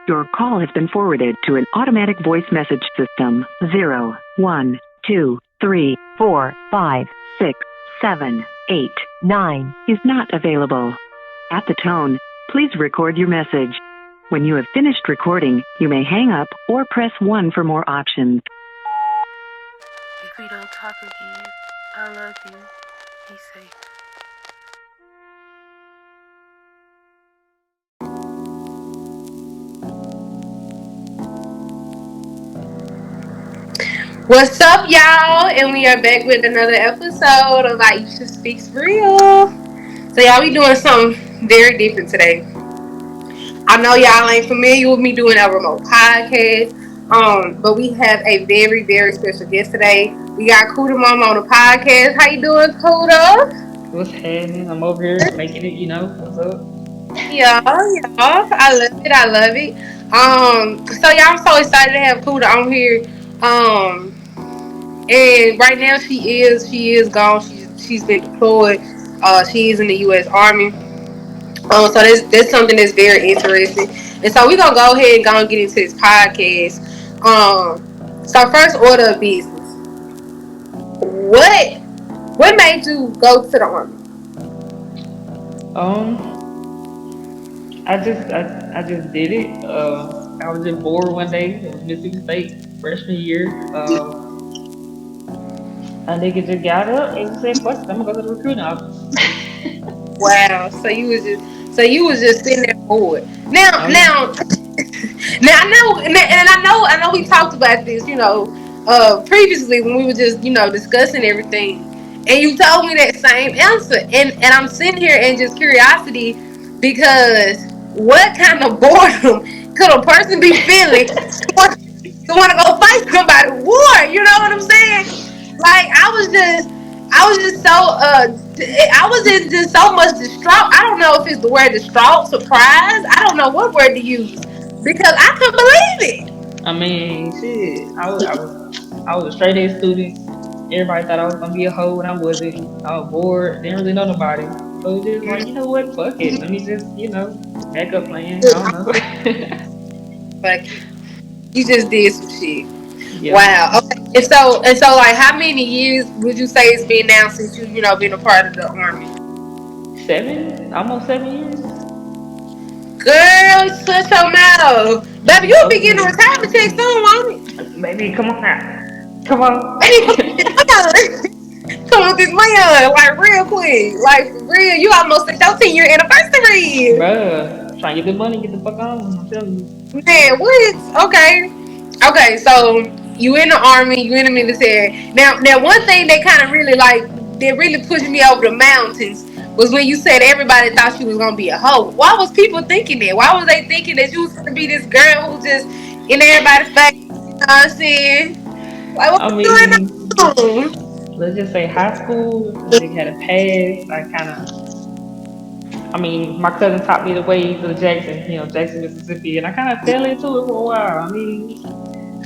Your call has been forwarded to an automatic voice message system. 0, 1, 2, 3, 4, 5, 6, 7, 8, 9 is not available. At the tone, please record your message. When you have finished recording, you may hang up or press 1 for more options. If we don't talk again, I love you. Be safe. What's up, y'all? And we are back with another episode of Aisha Speaks Real. So, y'all, we doing something very different today. I know y'all ain't familiar with me doing a remote podcast, but we have a very, very special guest today. We got Kooda MaaMaa on the podcast. How you doing, Kooda? What's happening? I'm over here making it, what's up? Yeah, I love it. So y'all, I'm so excited to have Kooda on here. And right now she is gone. She's been deployed. She is in the U.S. Army. So that's something that's very interesting. And so we're gonna go ahead and get into this podcast. So first order of business. What made you go to the Army? I just did it. I was just bored one day. It was Mississippi State freshman year. A nigga just got up and said, "Fuck it, I'm gonna go to the recruiting office." Wow. So you was just sitting there bored. Now Oh yeah. now now I know we talked about this, previously when we were just, discussing everything. And you told me that same answer. And I'm sitting here in just curiosity because what kind of boredom could a person be feeling to want to go fight somebody war? You know what I'm saying? Like I was just so I was in just so much distraught. I don't know if it's the word distraught, surprised. I don't know what word to use because I couldn't believe it. I mean, shit. I was a straight A student. Everybody thought I was gonna be a hoe, and I wasn't. I was bored. Didn't really know nobody. So it was just like, you know what? Fuck it. Let me just, backup plan. I don't know. But you just did some shit. Yeah. Wow. Okay. And so, like, how many years would you say it's been now since you been a part of the Army? 7, almost 7 years. Girl, shut your mouth, baby. You'll be getting a Okay. retirement check soon, won't it? Baby, come on now. Come on. Baby, come on this way, like real quick, like for real. You almost at your 10-year anniversary. Bruh, trying to get the money, get the fuck on. I'm telling you. Man, what? Okay. So you in the Army, you in the military. Now, one thing that kind of really that really pushed me over the mountains was when you said everybody thought you was gonna be a hoe. Why was people thinking that? Why was they thinking that you was gonna be this girl who just in everybody's face? You know what I'm saying? Like, what I was mean, going on? let's just say high school, I just had a pass. My cousin taught me the ways of Jackson, Jackson, Mississippi, and I kind of fell into it for a while. I mean,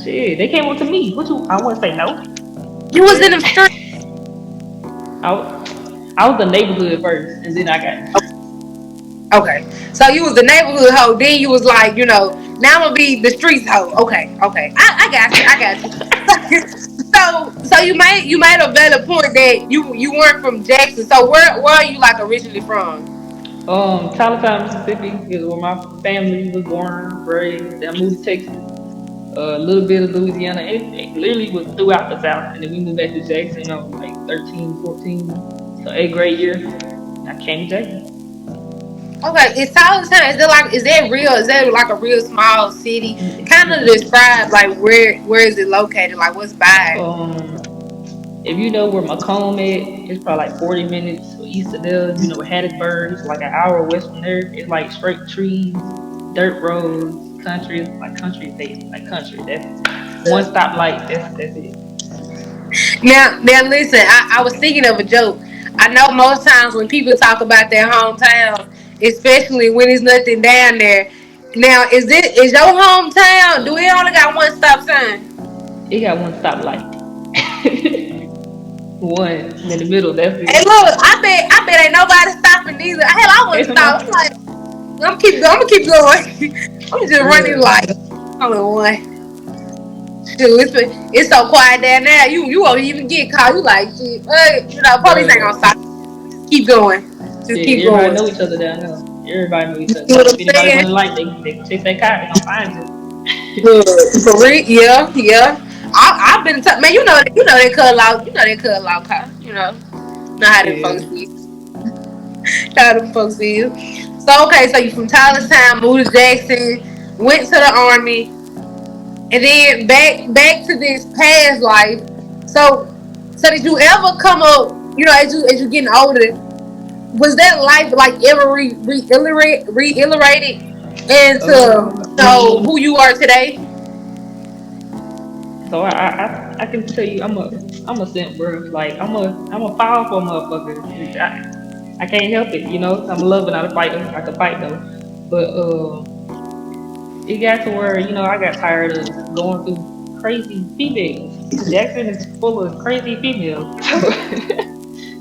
shit, they came up to me. I wouldn't say no. You was in Shit. them streets. I was the neighborhood first, and then I got. Okay. So you was the neighborhood hoe. Then you was like, now I'm gonna be the streets hoe. Okay. I got you. So you made a valid point that you weren't from Jackson. So where are you like originally from? Tylertown, Mississippi is where my family was born, raised. Then I moved to Texas, a little bit of Louisiana. It literally was throughout the South. And then we moved back to Jackson, like 13, 14. So 8th grade year, I came to Jackson. Okay, it's Tylertown. Is that real? Is that like a real small city? Kind of describe like where is it located? Like what's by Um, if you know where Macomb is, it's probably like 40 minutes east of there. You know where Hattiesburg is like an hour west from there. It's like straight trees, dirt roads, country, like country state, like country. That's one stop light. That's it. now listen, I was thinking of a joke. I know most times when people talk about their hometown, especially when there's nothing down there. Now, is your hometown? Do it only got one stop sign? It got one stop light. One in the middle. That's Hey, it. look, I bet ain't nobody stopping either. Hell, I wouldn't It's enough. stop. I'm like, I'm gonna keep going. I'm just running Girl. like only one. Shoot, it's so quiet down there. You won't even get caught. You like shit. Police ain't gonna Bruh. stop. Keep going. Just keep Shit, everybody going. know each other down there. Everybody know each You other. see what If I'm anybody saying? running light, they can chase that car. They gonna find you. Look, for real, yeah, yeah. I've been man. You know they cut out. You know they cut out car. Know how them folks Yeah. be. How them folks is. So okay, so you from Tylertown, moved to Jackson, went to the army, and then back to this past life. So did you ever come up? As you getting older, was that life like ever reiterated into Uh, who you are today? so I can tell you I'm a simp, bro. Like I'm a powerful motherfucker. I can't help it, you know. I'm a lover, not a fighter. I can fight though, but it got to where I got tired of going through crazy females. Jackson is full of crazy females. So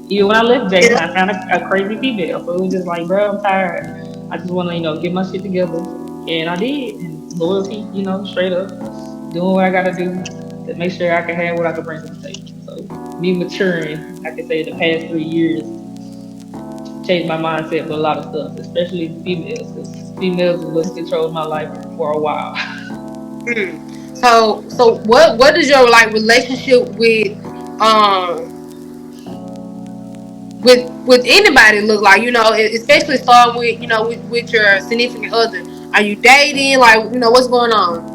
even when I left Jackson, I found a crazy female. So it was just like, bro, I'm tired. I just want to get my shit together, and I did. And loyalty, straight up, doing what I got to do to make sure I can have what I can bring to the table. So me maturing, I can say the past 3 years changed my mindset with a lot of stuff, especially the females, because females was what controlled my life for a while. So what is your like relationship um with anybody look like? Especially starting with with your significant other. Are you dating? Like what's going on?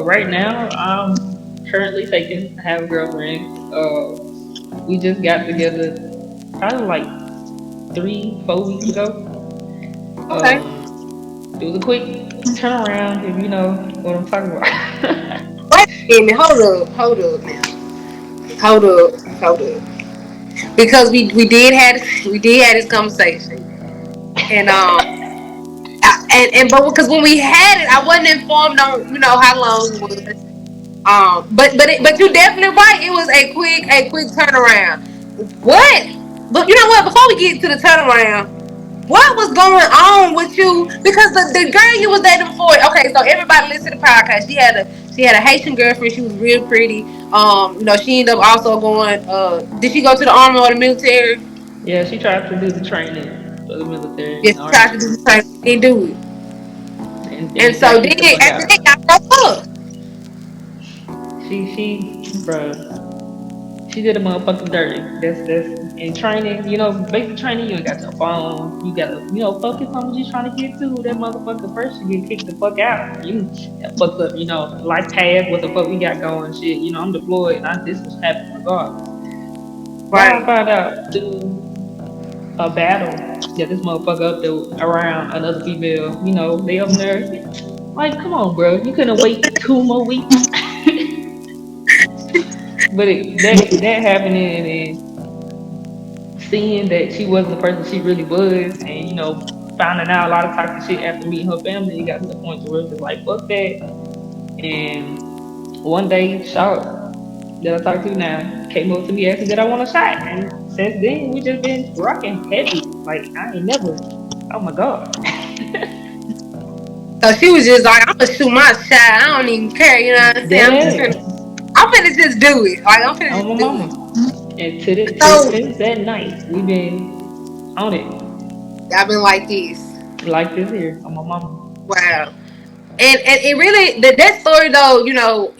Right now, I'm currently taking. I have a girlfriend. We just got together probably like 3, 4 weeks ago. Okay. Um, it was a quick turnaround, if you know what I'm talking about. Wait a minute. Hold up now. Hold up. Hold up. Because we did have this conversation and but because when we had it, I wasn't informed on how long it was. But you definitely right. It was a quick turnaround. What? But you know what? Before we get to the turnaround, what was going on with you? Because the girl you was dating before. Okay, so everybody listen to the podcast. She had a Haitian girlfriend. She was real pretty. She ended up also going. Did she go to the army or the military? Yeah, she tried to do the training for the military Yes, and she tried to army, do the same. Didn't do it. And and so got then kicked the fuck after out. that, y'all broke up. Bruh, she did a motherfucking dirty. That's in training. Basic training. You ain't got your phone. You gotta focus on what you trying to get to. That motherfucker first you get kicked the fuck out. You that fucks up. Life path. What the fuck we got going? Shit. I'm deployed, and this was happening regardless. Why I Right. found out through a battle that this motherfucker up there around another female. They up there. Like, come on, bro. You couldn't wait 2 more weeks. But that happening and seeing that she wasn't the person she really was, and finding out a lot of toxic shit after meeting her family, it got to the point to where it's just like fuck that. And one day, Shout that I talk to now came up to me asking that I want a shot, and since then we just been rocking heavy. Like I ain't never. Oh my god. So she was just like, I'm gonna shoot my shot. I don't even care. You know what I'm saying? Dead I'm ass finna just do it. Like I'm finna on my just do mama. it. And to the, to So since that night, we been on it I've been like this. like this here on my mama. Wow. And it really that story though,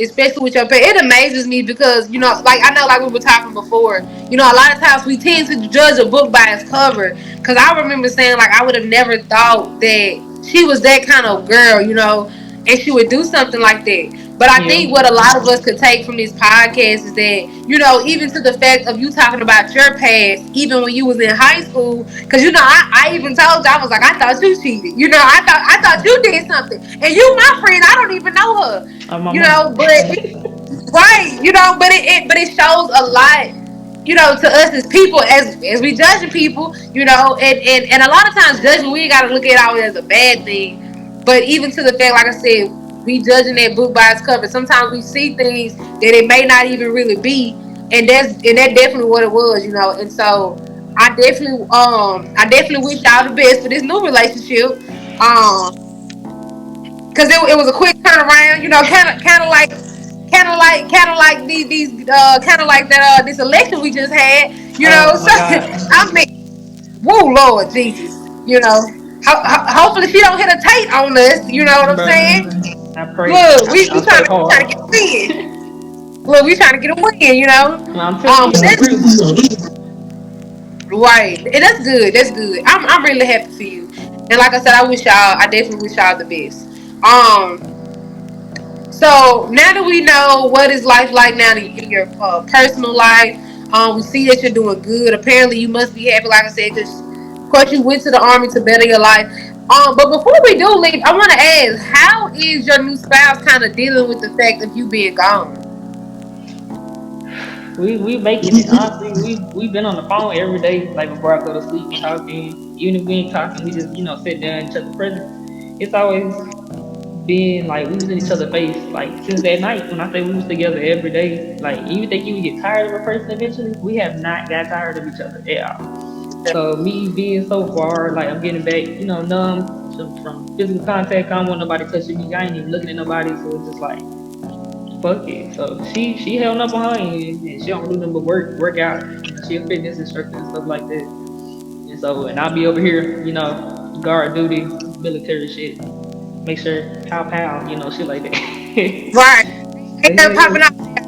especially with your pet, it amazes me because like I know, like we were talking before, a lot of times we tend to judge a book by its cover. Because I remember saying like I would have never thought that she was that kind of girl, and she would do something like that. But I Yeah, think what a lot of us could take from this podcast is that even to the fact of you talking about your past, even when you was in high school, because I even told you I was like I thought you cheated, I thought you did something, and you my friend, I don't even know her, on my mama. but right, but it shows a lot, to us as people, as we judging people, and a lot of times judgment we ain't gotta look at it always as a bad thing. But even to the fact, like I said, we judging that book by its cover. Sometimes we see things that it may not even really be, and that definitely what it was, And so I definitely wish y'all the best for this new relationship. Um because it was a quick turnaround. You know, kind of like these kind of like that this election we just had. You know, Oh so my God, I mean, woo, Lord Jesus. You know, hopefully she don't hit a Tate on us. You know what I'm bro. saying? I pray. Look, we I pray trying to hard. get a win. Look, we trying to get a win. You know, I'm telling you, I but agree with you. right, and that's good. That's good. I'm really happy for you. And like I said, I definitely wish y'all the best. So now that we know what is life like now in your personal life, we see that you're doing good. Apparently, you must be happy. Like I said, because of course you went to the army to better your life. But before we do leave, I want to ask, how is your new spouse kind of dealing with the fact of you being gone? We making it. Honestly, we've been on the phone every day, like before I go to sleep, talking. Even if we ain't talking, we just sit there and each other present. It's always been like we was in each other's face, like since that night when I say we was together every day. Like even think you would get tired of a person eventually. We have not got tired of each other at all. So me being so far, like I'm getting back, numb from physical contact. I don't want nobody touching me. I ain't even looking at nobody. So it's just like fuck it. So she held up on her end, and she don't do nothing but work out. She a fitness instructor and stuff like that. And so and I'll be over here, guard duty, military shit. Make sure pow, shit like that. Right. But Ain't hell nothing yeah, popping out there.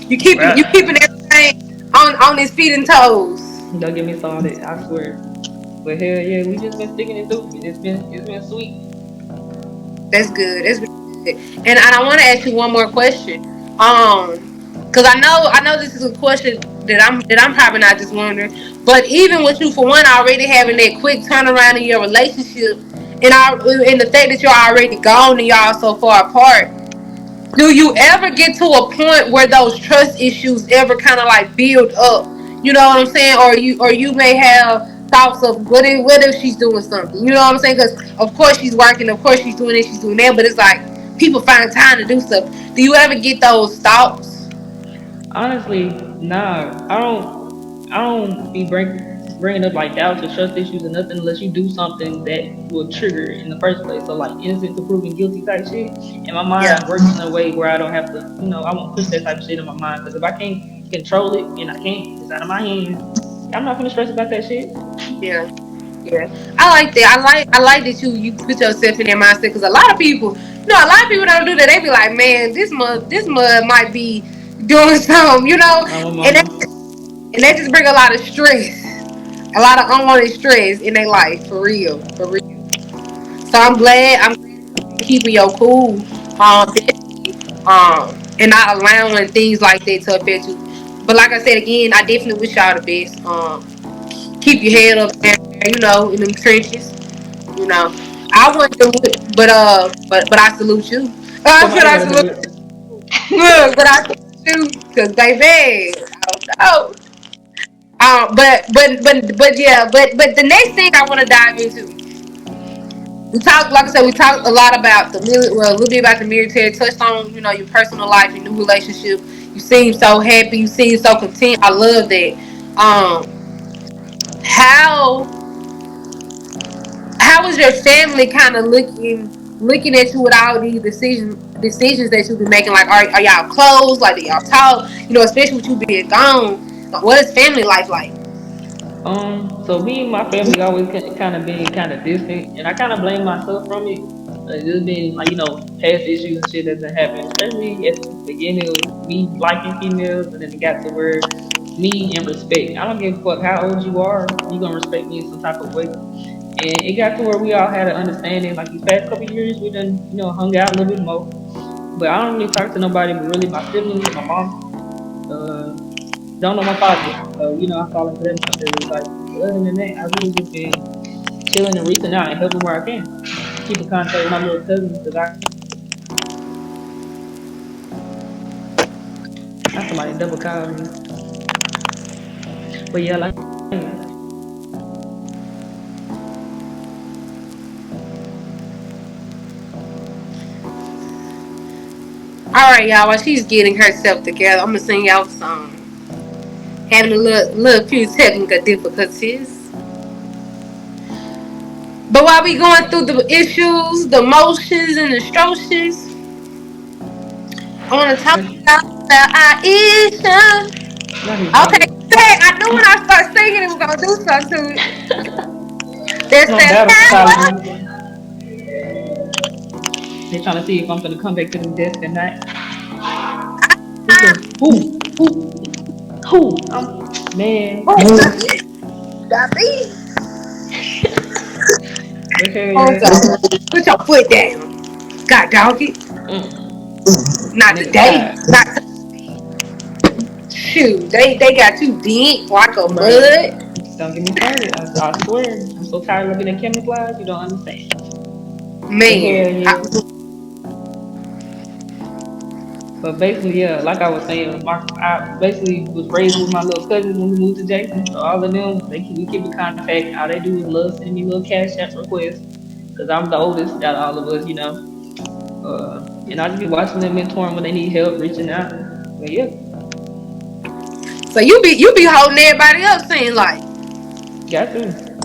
You know, you bruh. keeping everything on his feet and toes. Don't get me started. I swear. But hell yeah, we just been sticking it through, and it's been sweet. That's good. That's really good. And I want to ask you one more question. Because I know this is a question that I'm probably not just wondering, but even with you for one already having that quick turnaround in your relationship, and the fact that you're already gone and y'all so far apart, do you ever get to a point where those trust issues ever kind of like build up? You know what I'm saying? Or you may have thoughts of what if she's doing something? You know what I'm saying? Because of course she's working, of course she's doing this, she's doing that, but it's like people find time to do stuff. Do you ever get those thoughts? Honestly, nah, I don't be bringing up like doubts or trust issues or nothing unless you do something that will trigger it in the first place. So like innocent to proven guilty type shit. And my Yeah, mind works in a way where I don't have to, I won't push that type of shit in my mind because if I can't control it and I can't, it's out of my hands. I'm not gonna stress about that shit. yeah. Yeah, I like that. I like that you put yourself in that mindset because a lot of people don't do that. They be like, man, this mud might be doing something, My and mama. that just bring a lot of stress, a lot of unwanted stress in their life, for real, for real. So I'm glad keeping your cool, and not allowing things like that to affect you. But like I said again, I definitely wish y'all the best. Keep your head up, there, in them trenches. You know, I wouldn't do it, but I salute you. I said Somebody I gotta do salute it. you. Look, but I salute you because baby, I don't know. But yeah, but the next thing I want to dive into, like I said, we talked a lot about well, a little bit about the military. Touched on your personal life, your new relationship. You seem so happy. You seem so content. I love that. How how is your family kind of looking at you with all these decisions that you've been making? Like, are y'all close? Like, do y'all talk? Especially with you being gone. Like, what is family life like? So me and my family always kind of been kind of distant, and I kind of blame myself from it. There's been like past issues and shit that done happened, especially at the beginning of me liking females, and then it got to where me and respect. I don't give a fuck how old you gonna respect me in some type of way. And it got to where we all had an understanding. Like these past couple of years, we done hung out a little bit more, but I don't really talk to nobody but really my siblings and my mom. Uh, don't know my father. So, I fall into them stereotypes. But other than that, I really just been chilling and reaching out and helping where I can. Keep in contact with my little cousins because I somebody double call me. But yeah, like All right, y'all. While she's getting herself together, I'm gonna sing y'all a song. Having a little few technical difficulties, But while we going through the issues, the emotions, and the structures, I want to talk about our issues. Not his Okay, name. hey, I knew when I start singing it was gonna do something to it. That's No that battle for Tyler power. music. They trying to see if I'm gonna come back to this desk or not. Who go? Who? Man. Oh, got me. But hell Hold yeah. on. Put your foot down. God dog it. Mm. Not Nigga today. tired. Not shoot. They got you bent like a Bruh. mud. Don't get me started. I swear. I'm so tired of being camouflage, you don't understand. But hell Man. yeah. But basically, yeah, like I was saying, I basically was raised with my little cousins when we moved to Jackson. So all of them, we keep in contact. All they do is love sending me little cash app requests because I'm the oldest out of all of us. And I just be watching them, mentoring when they need help, reaching out. But yeah, So you be holding everybody up saying like, got to.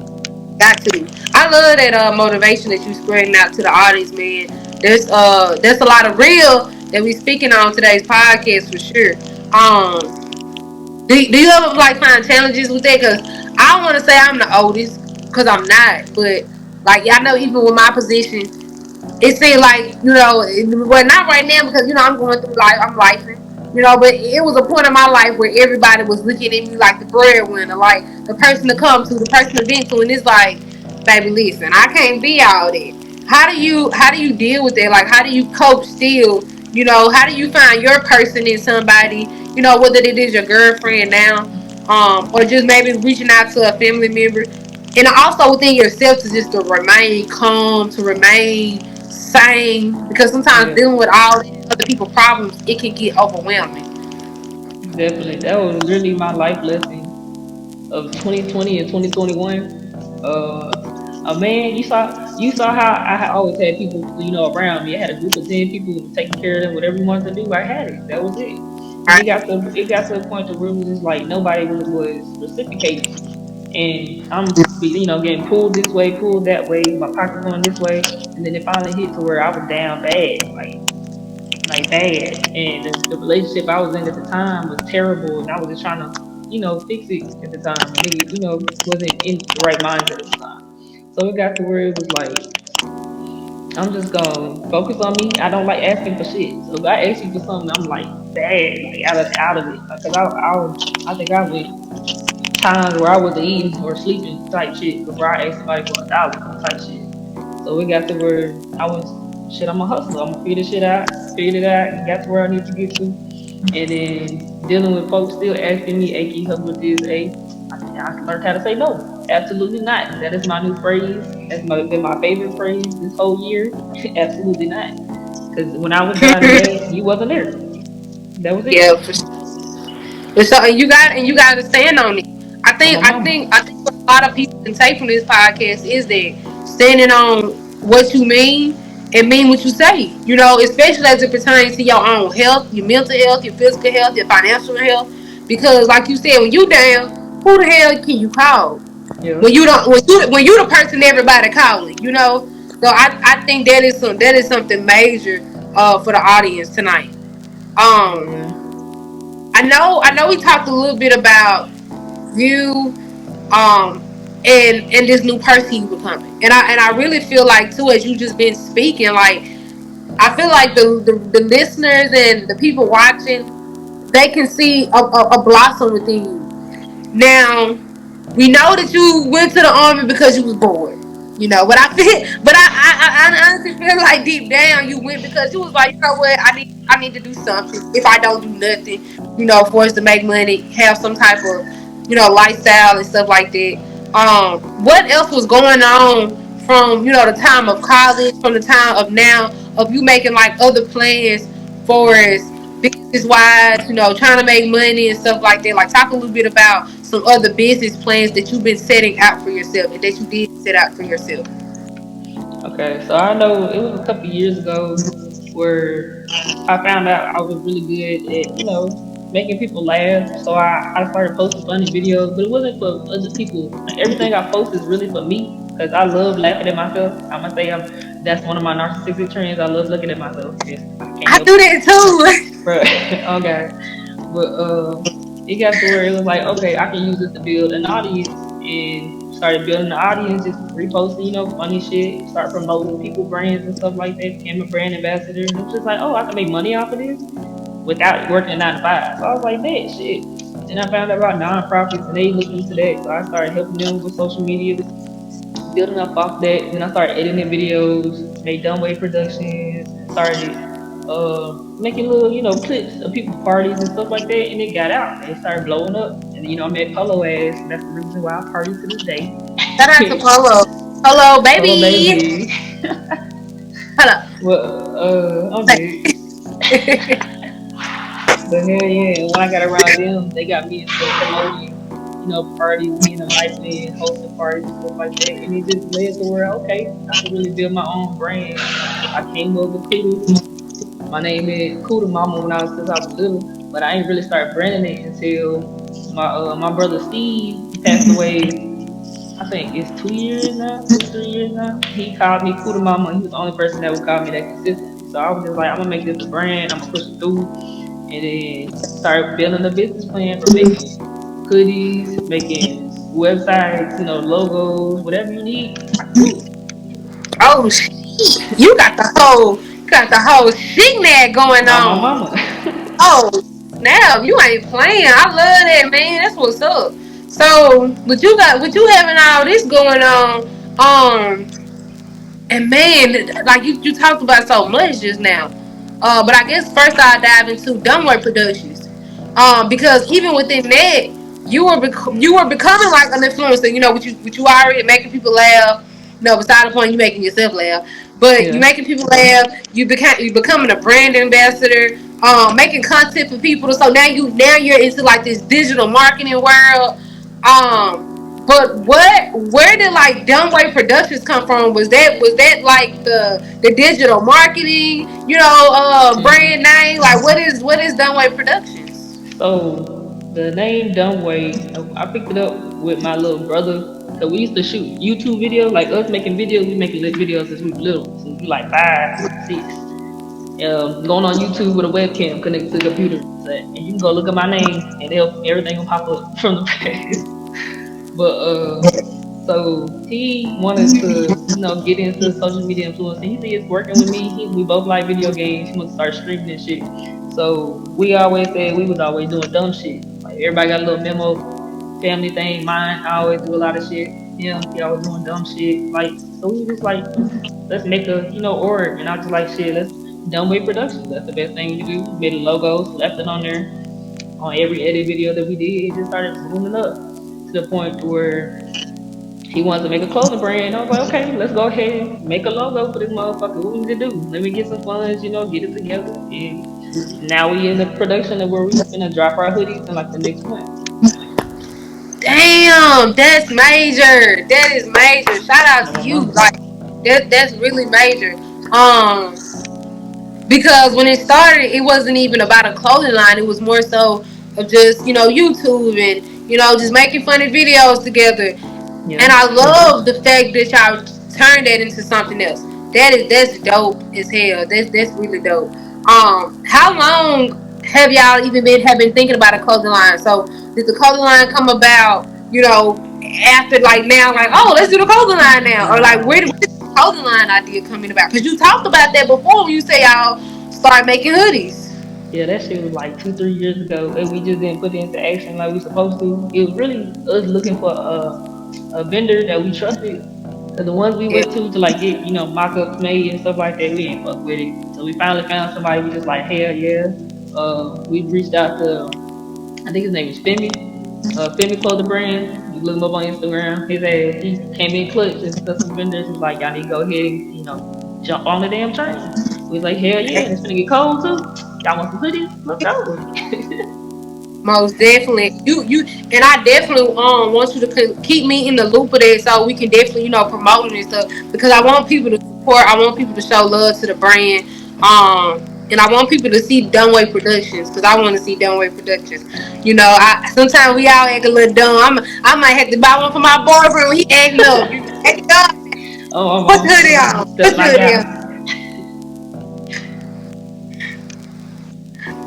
got to. I love that motivation that you spreading out to the audience, man. There's a lot of real that we speaking on today's podcast for sure. Do you ever like find challenges with that? Cause I don't want to say I'm the oldest, cause I'm not. But like y'all know, even with my position, it seemed like well, not right now because I'm going through life. I'm lifing, but it was a point in my life where everybody was looking at me like the breadwinner, like the person to come to, the person to vent to, and it's like, baby, listen, I can't be all that. How do you deal with that? Like, how do you cope still? How do you find your person in somebody? Whether it is your girlfriend now, or just maybe reaching out to a family member, and also within yourself to just to remain calm, to remain sane, because sometimes Yeah, dealing with all these other people's problems, it can get overwhelming. definitely. That was literally my life lesson of 2020 and 2021. Uh, man, you saw how I always had people, around me. I had a group of 10 people taking care of them, whatever you wanted to do. I had it. That was it. And Right? it got to a point to where it was just like nobody really was reciprocating. And I'm, getting pulled this way, pulled that way, my pocket going this way, and then it finally hit to where I was down bad, like bad. And the relationship I was in at the time was terrible, and I was just trying to, fix it at the time. And nigga, wasn't in the right mindset at the time. So it got to where it was like, I'm just gonna focus on me. I don't like asking for shit. So if I ask you for something, I'm like bad, like out of it. Like, cause I think I went times where I wasn't eating or sleeping type shit before I asked somebody for $1 type shit. So it got to where I was shit. I'm a hustler. I'm gonna figure this shit out. Figured it out. Got to where I need to get to. And then dealing with folks still asking me, "Hey, can you help me with this?" Hey, I learned how to say no. Absolutely not. That is my new phrase. Been my favorite phrase this whole year. Absolutely not. Because when I was down and bad, you wasn't there. That was it. Yeah, for sure. So and you got to stand on it. I On think my I mama. think I think what a lot of people can take from this podcast is that standing on what you mean and mean what you say. Especially as it pertains to your own health, your mental health, your physical health, your financial health. Because, like you said, when you down, who the hell can you call? Yeah. When you don't, when you the person everybody calling. So I think that is something major for the audience tonight. Hell Um, yeah. I know we talked a little bit about you, um and this new person you becoming, and I really feel like too, as you just been speaking, like I feel like the listeners and the people watching, they can see a blossom within you. Now, we know that you went to the army because you was bored. But I honestly feel like deep down you went because you was like, what, I need to do something. If I don't do nothing, for us to make money, have some type of, lifestyle and stuff like that. What else was going on from, the time of college, from the time of now, of you making like other plans for us, business wise, trying to make money and stuff like that. Like, talk a little bit about some other business plans that you've been setting out for yourself and that you did set out for yourself. Okay, so I know it was a couple years ago where I found out I was really good at, making people laugh. So I started posting funny videos, but it wasn't for other people. Like everything I post is really for me. because I love laughing at myself. I'm gonna say that's one of my narcissistic trends. I love looking at myself. Just I can't I help do it, that too. bro. Okay, but it got to where it was like, okay, I can use this to build an audience, and started building the audience, just reposting, funny shit, start promoting people brands and stuff like that. Became a brand ambassador, and it was just like, oh, I can make money off of this without working a 9 to 5. So I was like, that shit. Then I found out about nonprofits, and they looked into that, so I started helping them with social media, building up off that. Then I started editing videos, made Dumbway Productions, started making little, clips of people parties and stuff like that, and it got out. It started blowing up. And I met Polo ass, and that's the reason why I party to this day. Shout out to Polo. Hello, Polo baby. baby. Hello. Well, I'm dead. But hell yeah, and when I got around them, they got me into promoting, parties, being a nice man, hosting parties and stuff like that. And it just led to where, okay, I could really build my own brand. I came up with Kooda. My name is Kooda MaaMaa when I was since I was little, but I ain't really started branding it until my brother Steve, he passed away. I think it's 2 years now, 2 3 years now. He called me Kooda MaaMaa. He was the only person that would call me that consistently. So I was just like, I'm gonna make this a brand. I'm gonna push it through, and then start building a business plan for making hoodies, making websites, logos, whatever you need, I can do it. Oh shit. You got the whole signal going My on. mama. Oh snap, you ain't playing. I love that, man. That's what's up. So with you having all this going on, and man, like you talked about so much just now. But I guess first I'll dive into Dumbway Productions. Because even within that, you were becoming like an influencer. What you already making people laugh. No, beside the point, you making yourself laugh. But you Yeah. making people laugh. You becoming a brand ambassador. Making content for people. So now you're into like this digital marketing world. But where did like Dunway Productions come from? Was that like the digital marketing, brand Hmm. name? Like what is Dunway Productions? So the name Dumbway, I picked it up with my little brother. Cause we used to shoot YouTube videos, like us making videos. We making videos since we were little, since we like 5, 6. Going on YouTube with a webcam connected to the computer. So, and you can go look at my name, and everything will pop up from the past. But so he wanted to, get into social media influence. And he said it's working with me. We both like video games. He wants to start streaming and shit. So we always said we was always doing dumb shit. Like everybody got a little memo, family thing. Mine, I always do a lot of shit. Him, he always doing dumb shit. Like so, we just like let's make a org. And I was just like shit. Let's Dumbway Productions. That's the best thing you do. Made a logo, left it on there. On every edit video that we did, it just started booming up to the point to where he wanted to make a clothing brand. I was like, okay, let's go ahead and make a logo for this motherfucker. What we need to do? Let me get some funds, get it together. And now we in the production of where we finna drop our hoodies in like the next month. Damn, that's major. That is major. Shout out No, to my you. mama. Like that's really major. Because when it started, it wasn't even about a clothing line. It was more so of just YouTube and just making funny videos together. And Yeah. I love the fact that y'all turned that into something else. That's dope as hell. That's really dope. How long have been thinking about a clothing line? So did the clothing line come about? After like now, like oh, let's do the clothing line now, or like where did the clothing line idea coming about? Because you talked about that before when you say y'all start making hoodies. Yeah, that shit was like 2, 3 years ago, and we just didn't put it into action like we supposed to. It was really us looking for a vendor that we trusted. Cause the ones we Yeah. went to like get mock-ups made and stuff like that, we ain't fuck with it. So we finally found somebody. We just like hell yeah. We reached out to I think his name is Femi. Femi Clothing Brand. You look him up on Instagram. His ass he came in clutch and stuff some vendors. He was like y'all need to go ahead and jump on the damn train. We was like hell yeah. And it's gonna get cold too. Y'all want some hoodies? Let's go. Most definitely, you and I definitely want you to keep me in the loop of that, so we can definitely promote it and stuff. Because I want people to support, I want people to show love to the brand, and I want people to see Dunway Productions because I want to see Dunway Productions. You know, I sometimes we all act a little dumb. I might have to buy one for my boyfriend when he acting up. You acting up? Oh, Put the hoodie I'm on. Put stepping the out hoodie now. on.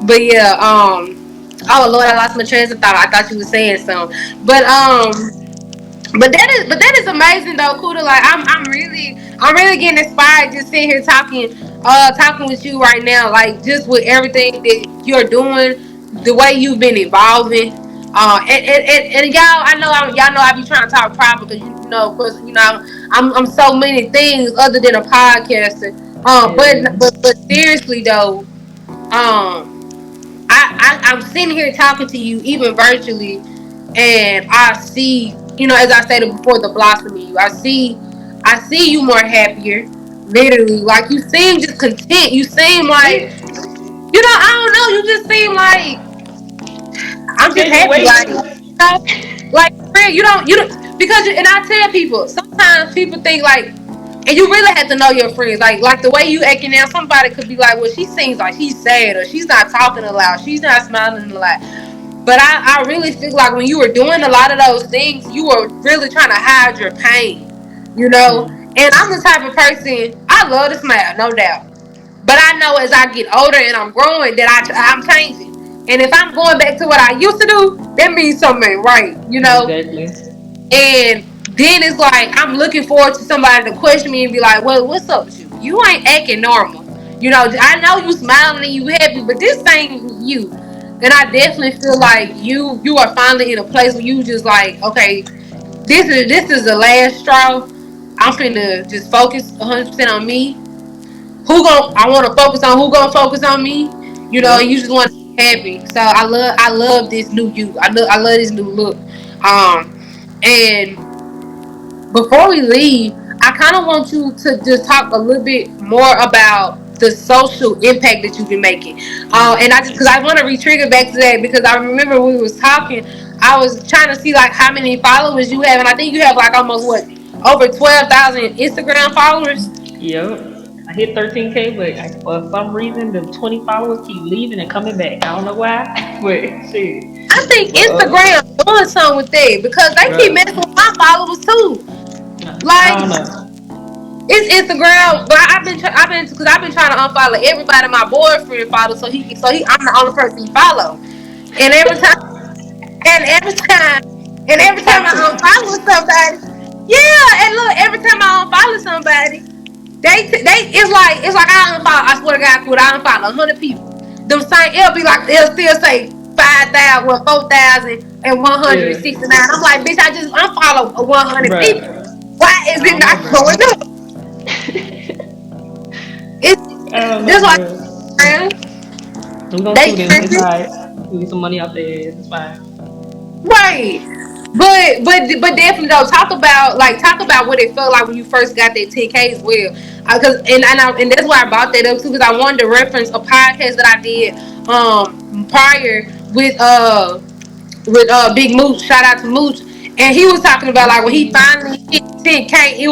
But yeah, oh Lord, I lost my train of thought. I thought you were saying something, but but that is amazing though, Kuda. Like I'm really getting inspired just sitting here talking with you right now. Like just with everything that you're doing, the way you've been evolving. And y'all, y'all know I be trying to talk proper because you know, of course, you know, I'm so many things other than a podcaster. Yeah. But seriously though, um, I'm sitting here talking to you even virtually, and I see, you know, as I stated before, the blossom in you. I see you more happier. Literally, like you seem just content. You seem like, Yeah. you know, I don't know. You just seem like I'm just Changing happy. Like, weight. you know, like for real, you don't because and I tell people sometimes people think like, and you really have to know your friends. Like the way you acting now, somebody could be like, well, she seems like she's sad or she's not talking a lot, she's not smiling a lot. But I really feel like when you were doing a lot of those things, you were really trying to hide your pain, you know? Mm. And I'm the type of person, I love to smile, no doubt. But I know as I get older and I'm growing that I'm changing. And if I'm going back to what I used to do, that means something ain't right, you know? Exactly. And then it's like I'm looking forward to somebody to question me and be like, well, what's up with you? You ain't acting normal. You know, I know you smiling and you happy, but this ain't you. And I definitely feel like you are finally in a place where you just like, okay, this is the last straw. I'm finna just focus 100% on me. I want to focus on who gonna focus on me. You know, and you Yep. just want to be happy. So I love this new you. I love this new look. And before we leave, I kind of want you to just talk a little bit more about the social impact that you've been making. And I Mm. just because I want to re-trigger back to that because I remember when we was talking, I was trying to see like how many followers you have, and I think you have like almost what over 12,000 Instagram followers. Yep. I hit 13K, but for some reason the 20 followers keep leaving and coming back. I don't know why, but shit. I think But Instagram doing something with that because they keep bro, messing with my followers too. I Like don't know. it's Instagram, but I've been trying to unfollow everybody my boyfriend follows I'm the only person he follow. And every time and It's every time I toxic. unfollow somebody, yeah, and look, every time I unfollow somebody, they it's like I unfollow. I swear to God, could I unfollow 100 people? Them same it'll still say 5,000, 4,169. Yeah, I'm like, bitch, I just unfollow 100 people. bro. Why is I it don't know, not bro. going up? It's I don't know, just like bro. man, We're gonna they sue them. It's tripping, alright. We get some money off their ass. It's fine. right? But definitely though, talk about what it felt like when you first got that 10K as well. Cause and that's why I brought that up too because I wanted to reference a podcast that I did prior with Big Mooch. Shout out to Mooch, and he was talking about like when he Moochie. finally hit 10K, it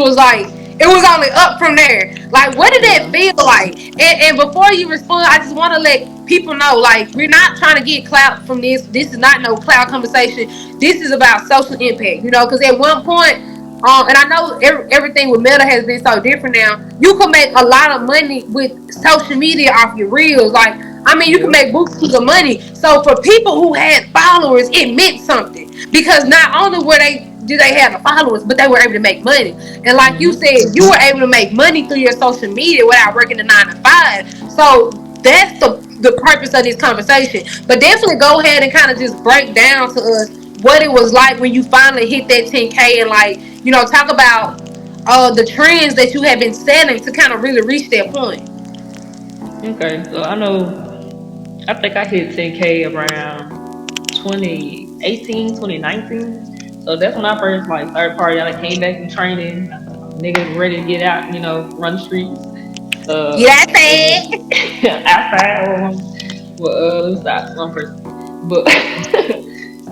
was only up from there. Like, what did that Yeah. feel like? And before you respond, I just want to let people know, like, we're not trying to get clout from this. This is not no clout conversation. This is about social impact, you know, because at one point, and I know everything with Meta has been so different now. You can make a lot of money with social media off your reels. Like, I mean, you can Yep. make boosters of money. So for people who had followers, it meant something because not only were they do they have the followers, but they were able to make money. And like you Mhm. said, you were able to make money through your social media without working the 9 to 5. So that's the purpose of this conversation. But definitely go ahead and kind of just break down to us what it was like when you finally hit that 10K and like talk about the trends that you have been setting to kind of really reach that point. Okay. So I know. I think I hit 10K around 2018, 2019. So that's when I first like started party. I like, came back from training. Niggas ready to get out, run the streets. Yeah, that's And it. outside or let me stop one person. But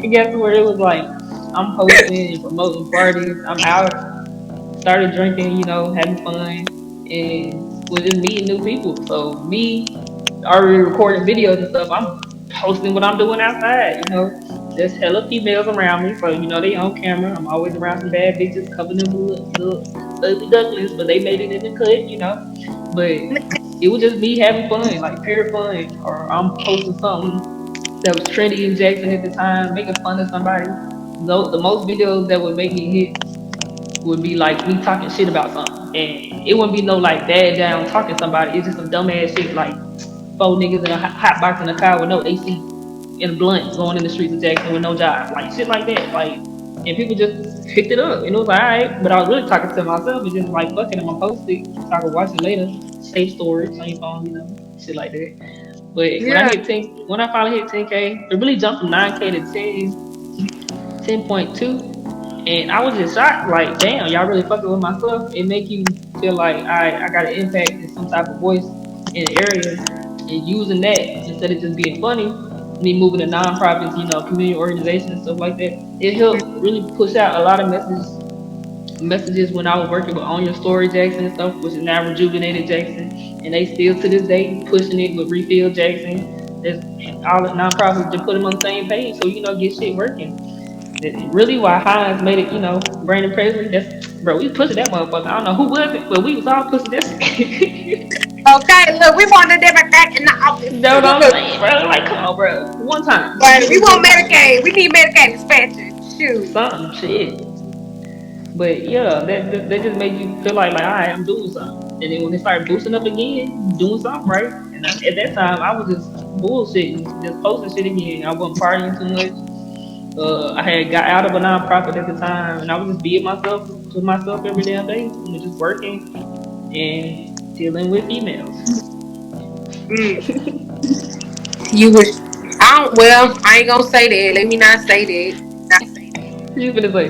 it got to where it was like I'm hosting and promoting parties. I'm out, started drinking, having fun, and was just meeting new people. So me already recording videos and stuff. I'm posting what I'm doing outside. There's hella females around me, so they on camera. I'm always around some bad bitches, covering them little ugly ducklings, but they made it in the cut. But it was just me having fun, like pure fun. Or I'm posting something that was trendy in Jackson at the time, making fun of somebody. The most videos that would make me hit would be like me talking shit about something. And it wouldn't be no like bad down talking somebody. It's just some dumb ass shit like four niggas in a hot box in a car with no AC and a blunt going in the streets of Jackson with no job. Like shit like that. Like, and people just picked it up. And it was alright. But I was really talking to myself and just like fucking I'm gonna post it so I can watch it later. Save storage on your phone, shit like that. But when I Yeah. hit 10, when I finally hit 10K, it really jumped from 9K to 10.2. And I was just shocked, like, damn, y'all really fucking with my stuff. It make you feel like I got an impact in some type of voice in the area, and using that instead of just being funny, me moving to nonprofits, community organizations and stuff like that. It helped really push out a lot of messages when I was working with On Your Story Jackson and stuff, which is now Rejuvenated Jackson, and they still to this day pushing it with Refill Jackson. There's all the nonprofits to put them on the same page, so get shit working. Really, why Hines made it, Brandon Presley. That's bro. We pushing that motherfucker. I don't know who was it, but we was all pushing this. Okay, look, we want the Democrat in the office You know what too. I'm saying, bro? Like, come on, bro. One time, just But give we us want one time. Medicaid. We need Medicaid expansion. Shoot. Something, shit. But yeah, that just made you feel like, all right, I'm doing something. And then when they started boosting up again, you doing something right. And at that time, I was just bullshitting, just posting shit again. I wasn't partying too much. I had got out of a nonprofit at the time, and I was just being myself to myself every damn day, just working and dealing with females. Mm. You wish. I don't. Well, I ain't gonna say that. Let me not say that. You finna say?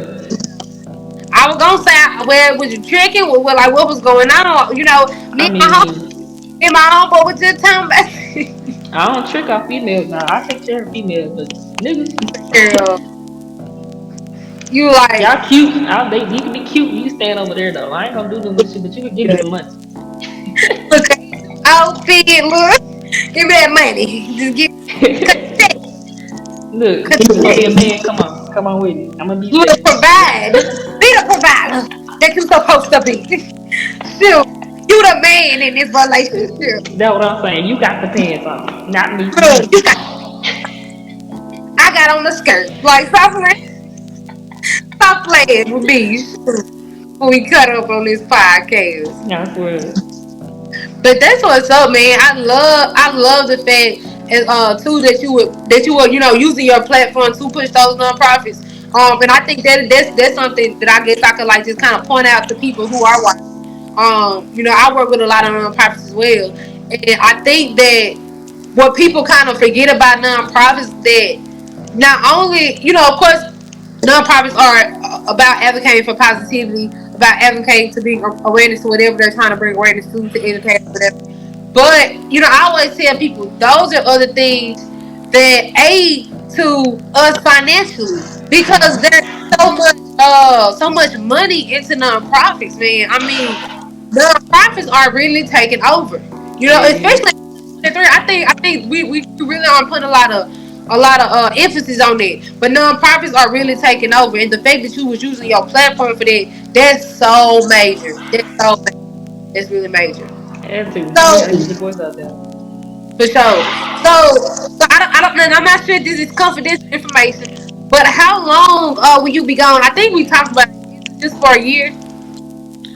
I was gonna say, well, was you tricking? Well, like, what was going on? I Me and mean, my homeboy was just talking about. I don't trick off females now. I take care of females, but niggas, Girl, you like, y'all cute. You can be cute. You stand over there though. I ain't gonna do nothing with you, but you can give me some money. look at this outfit. Look, give me that money. Just give. Cut the check. Look, Cut the you gonna be a check. man? Come on with it. I'm gonna be Look, second. provide. Be the provider that you supposed to be. Shoot, you the man in this relationship. That's what I'm saying. You got the pants on, not me. Look, you got. I got on the skirt. Like, stop playing with me. Shoot, when we cut up on this podcast. I swear. But that's what's up, man. I love the fact too that you were using your platform to push those nonprofits. And I think that's something that I guess I could like just kind of point out to people who are watching. I work with a lot of nonprofits as well, and I think that what people kind of forget about nonprofits that not only of course nonprofits are about advocating for positivity, about advocating to bring awareness to whatever they're trying to bring awareness to educate whatever. But I always tell people those are other things that aid to us financially because Mhm. there's so much money into nonprofits, man. I mean, nonprofits are really taking over. Yeah. Especially in three. I think we really are putting a lot of emphasis on that. But nonprofits are really taking over, and the fact that you was using your platform for that's so major. That's really major. Had to. We So gotta get the voice out there. for sure. So I don't know. I'm not sure if this is confidential information, but how long will you be gone? I think we talked about it. Just for a year,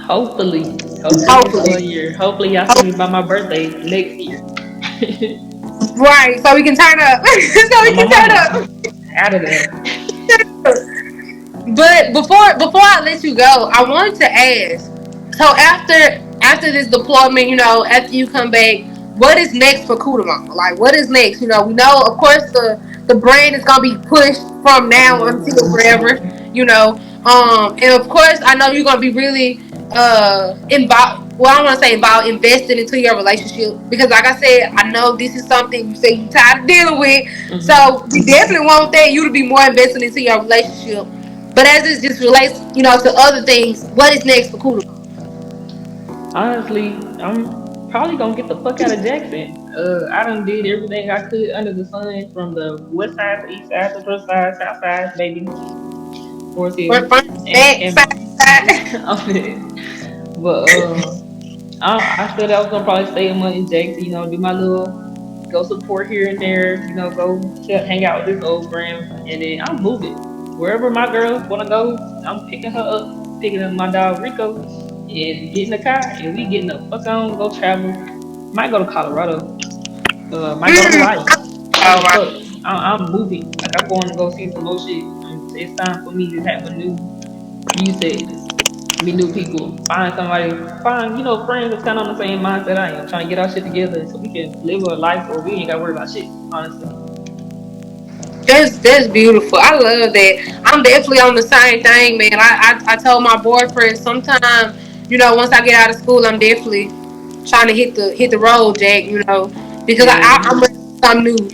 Hopefully just for a hopefully. year. Hopefully y'all see me by my birthday next year. Right, so we can turn up. So we On my can turn mama. up. Out of there. But before I let you go, I wanted to ask. So after this deployment, after you come back, what is next for Kooda MaaMaa? Like, what is next? We know, of course, the brand is gonna be pushed from now until Mhm. forever. And of course, I know you're gonna be really involved. Well, I don't want to say involved, invested into your relationship because, like I said, I know this is something you say you tired of dealing with. Mhm. So we definitely want that you to be more invested into your relationship. But as it just relates, to other things, what is next for Kooda? Honestly, I'm probably gonna get the fuck out of Jackson. I done did everything I could under the sun, from the west side to east side to west side, south side, baby, Forest Front, Hills, front, back, and side, side. on it. But I said I was gonna probably stay a month in Jackson, do my little go support here and there, go hang out with this old friend, and then I'm moving wherever my girl wanna go. I'm picking her up, picking up my dog Rico, and getting the car, and we getting the fuck on, go travel. Might go to Colorado. Might go to Hawaii. I don't All give a right. fuck. I'm moving. Like, I'm going to go see some more shit. It's time for me to have a new reset, meet new people, find somebody, find friends that's kind of on the same mindset I am, trying to get our shit together so we can live a life where we ain't got to worry about shit. Honestly. That's beautiful. I love that. I'm definitely on the same thing, man. I told my boyfriend sometime, once I get out of school, I'm definitely trying to hit the road, Jack. Because Yeah. I'm ready for something new.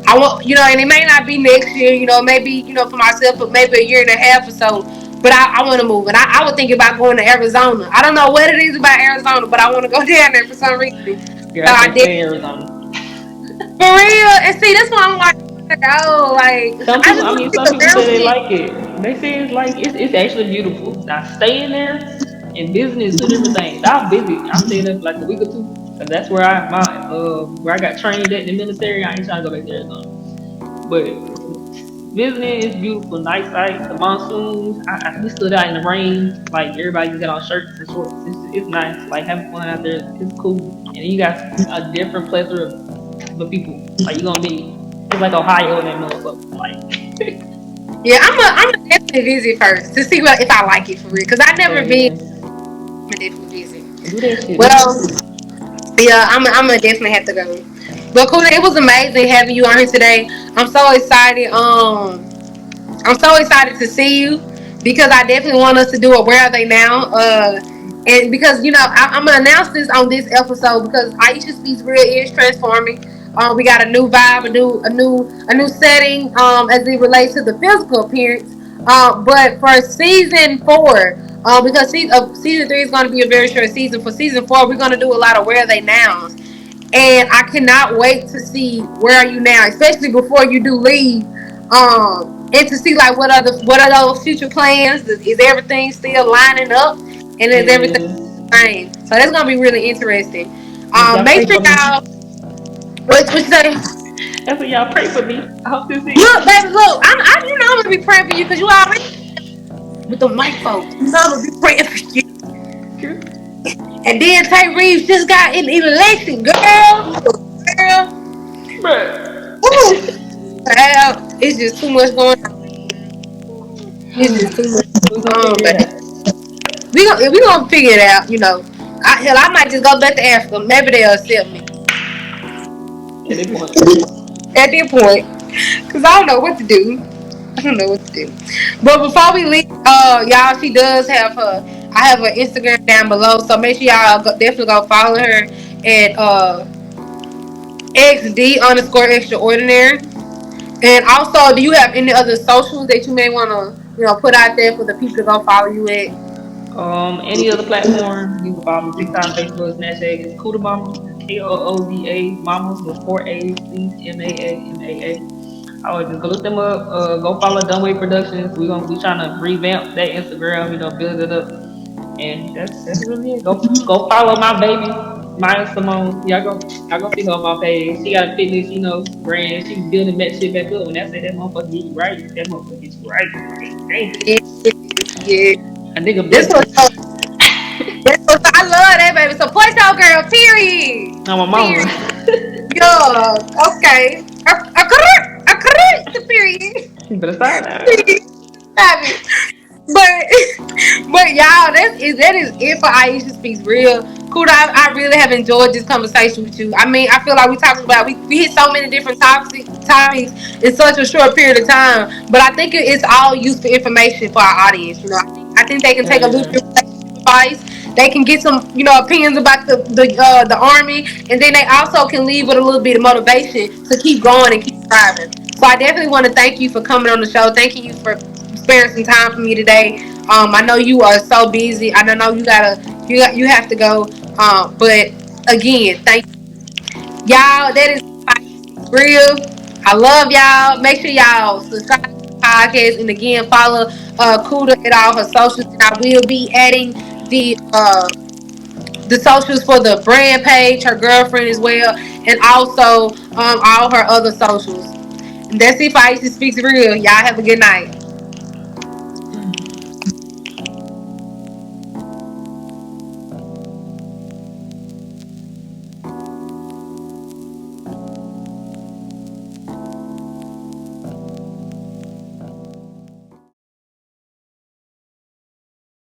I want, and it may not be next year. Maybe for myself, but maybe a year and a half or so. But I want to move, and I was thinking about going to Arizona. I don't know what it is about Arizona, but I want to go down there for some reason. Girl, So I I can't did stay in Arizona. for real. And see, that's why I'm like, I want to go. Like, Some I people, just I want mean, to see some the people say they mountains. like it. They say it's like it's actually beautiful. Now staying there and visiting is two different things. I'll visit. I'll stay there for like a week or two, cause that's where I got trained at in the military. I ain't trying to go back to Arizona. But visiting is beautiful, nice sight. The monsoons. We stood out in the rain. Like, everybody just got on shirts and shorts. It's nice. Like, having fun out there is cool. And then you got a different plethora of the people. Like, you gonna meet. It's like Ohio and that motherfucker. Like, Yeah, I'm a definitely visit first to see if I like it for real. Cause I never hell been. yeah. I'm a definitely visit. Do that shit. Well, yeah, I'm gonna definitely have to go. But cool, it was amazing having you on here today. I'm so excited. I'm so excited to see you because I definitely want us to do a Where Are They Now? And because I'm gonna announce this on this episode because Aisha Speaks Real is transforming. We got a new vibe, a new setting as it relates to the physical appearance. But for season 4, because season 3 is going to be a very short season. For season 4, we're going to do a lot of Where Are They Nows. And I cannot wait to see where are you now, especially before you do leave, and to see like what are those future plans? Is everything still lining up, and is Hell everything yeah. the same? So that's gonna be really interesting. Y'all Make pray sure for me. y'all what you say. That's what y'all pray for me. I hope this is. Look, baby, look. I'm gonna be praying for you because you already with the white folks. I'm gonna be praying for you. And then Tay Reeves just got in election, girl. Bruh. Woo. It's just too much going on. It's just too much We're going gonna on, figure it but out. we gonna figure it out. I might just go back to Africa. Maybe they'll accept me At that point. at that point, cause I don't know what to do. I don't know what to do. But before we leave, y'all, she does have her. I have her Instagram down below, so make sure y'all definitely go follow her at xd_extraordinary. And also, do you have any other socials that you may want to put out there for the people to go follow you at? Any other platform, you can follow me: TikTok, Facebook, Snapchat. It's Kooda MaaMaa. Kooda Mama with 4 A's, please. MaaMaa. I would just go look them up. Go follow Dunway Productions. We trying to revamp that Instagram. Build it up. And that's really it. Go follow my baby, Maya Simone. Y'all go see her on my page. She got a fitness, brand. She building that shit back up. When I say that motherfucker get you right, that motherfucker get you right. Like, damn, Yeah, yeah. a nigga This blessed was me. I love that baby. Support your girl. Period. I'm a mama. Period. Yeah. Okay. Period. You better stop now. Stop it. But y'all, that is it for Aisha Speaks Real. Kuda, I really have enjoyed this conversation with you. I mean, I feel like we hit so many different topics in such a short period of time. But I think it's all useful information for our audience. I think they can Hell take a little yeah. bit of advice. They can get some opinions about the army, and then they also can leave with a little bit of motivation to keep going and keep striving. So I definitely want to thank you for coming on the show. Thanking you for sparing some time for me today. I know you are so busy. I know you have to go. But Again, thank y'all. That is real. I love y'all. Make sure y'all subscribe to the podcast, and again follow Kooda at all her socials. And I will be adding the socials for the brand page, her girlfriend as well, and also all her other socials. And that's it for Icy Speaks Real. Y'all have a good night.